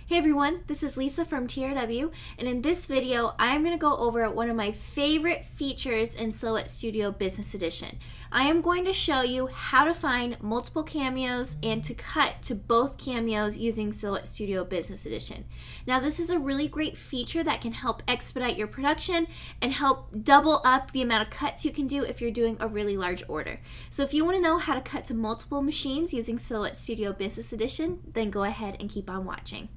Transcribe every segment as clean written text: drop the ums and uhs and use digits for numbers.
Hey everyone, this is Lisa from TRW, and in this video I'm going to go over one of my favorite features in Silhouette Studio Business Edition. I am going to show you how to find multiple cameos and to cut to both cameos using Silhouette Studio Business Edition. Now this is a really great feature that can help expedite your production and help double up the amount of cuts you can do if you're doing a really large order. So if you want to know how to cut to multiple machines using Silhouette Studio Business Edition, then go ahead and keep on watching.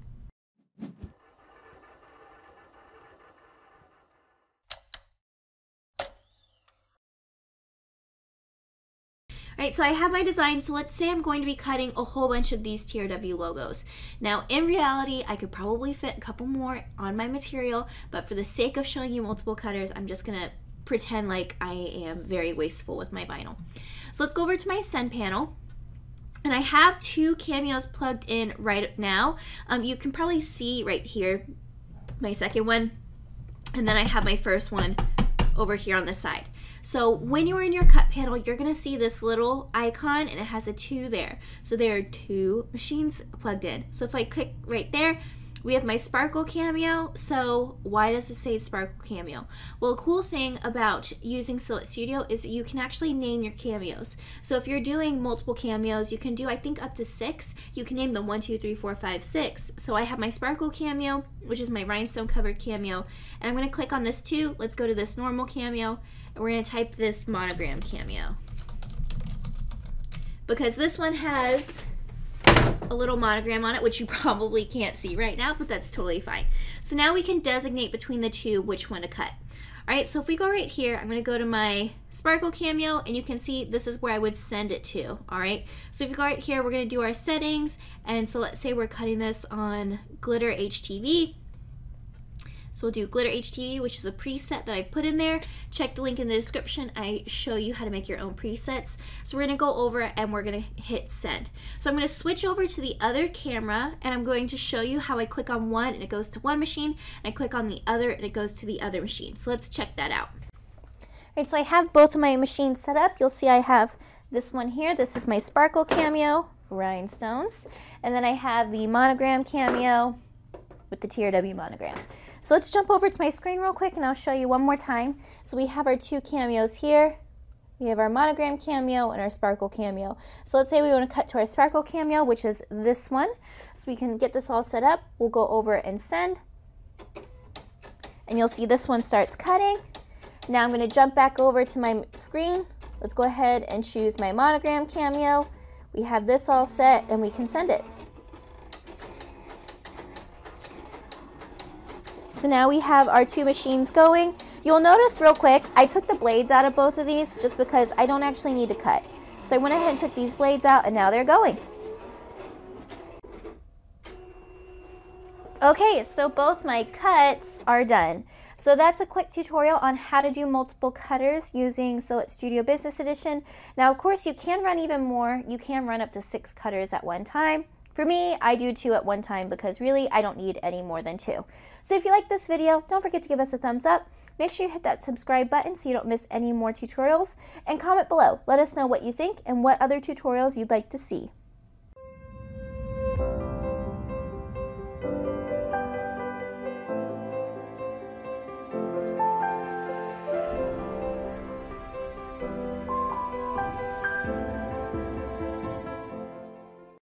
Alright, so I have my design, so let's say I'm going to be cutting a whole bunch of these TRW logos. Now, in reality, I could probably fit a couple more on my material, but for the sake of showing you multiple cutters, I'm just going to pretend like I am very wasteful with my vinyl. So let's go over to my send panel. And I have two cameos plugged in right now. You can probably see right here my second one, and then I have my first one over here on the side. So when you're in your cut panel, you're gonna see this little icon and it has a 2 there. So there are 2 machines plugged in. So if I click right there, we have my Sparkle Cameo. So why does it say Sparkle Cameo? Well, a cool thing about using Silhouette Studio is that you can actually name your cameos. So if you're doing multiple cameos, you can do, I think, up to 6. You can name them 1, 2, 3, 4, 5, 6. So I have my Sparkle Cameo, which is my rhinestone covered cameo. And I'm gonna click on this 2. Let's go to this normal cameo. And we're gonna type this monogram cameo. Because this one has a little monogram on it, which you probably can't see right now, but that's totally fine. So now we can designate between the 2 which one to cut. All right, so if we go right here, I'm gonna go to my Sparkle Cameo, and you can see this is where I would send it to, all right? So if you go right here, we're gonna do our settings, and so let's say we're cutting this on Glitter HTV. So we'll do Glitter HTV, which is a preset that I've put in there. Check the link in the description. I show you how to make your own presets. So we're gonna go over and we're gonna hit send. So I'm gonna switch over to the other camera and I'm going to show you how I click on one and it goes to one machine, and I click on the other and it goes to the other machine. So let's check that out. All right, so I have both of my machines set up. You'll see I have this one here. This is my Sparkle Cameo, rhinestones. And then I have the monogram cameo with the TRW monogram. So let's jump over to my screen real quick and I'll show you one more time. So we have our 2 cameos here. We have our monogram cameo and our Sparkle Cameo. So let's say we want to cut to our Sparkle Cameo, which is this one. So we can get this all set up. We'll go over and send. And you'll see this one starts cutting. Now I'm going to jump back over to my screen. Let's go ahead and choose my monogram cameo. We have this all set and we can send it. So now we have our 2 machines going. You'll notice real quick, I took the blades out of both of these just because I don't actually need to cut. So I went ahead and took these blades out and now they're going. Okay, so both my cuts are done. So that's a quick tutorial on how to do multiple cutters using Silhouette Studio Business Edition. Now, of course, you can run even more. You can run up to 6 cutters at one time. For me, I do 2 at one time because really I don't need any more than 2. So if you like this video, don't forget to give us a thumbs up. Make sure you hit that subscribe button so you don't miss any more tutorials. And comment below. Let us know what you think and what other tutorials you'd like to see.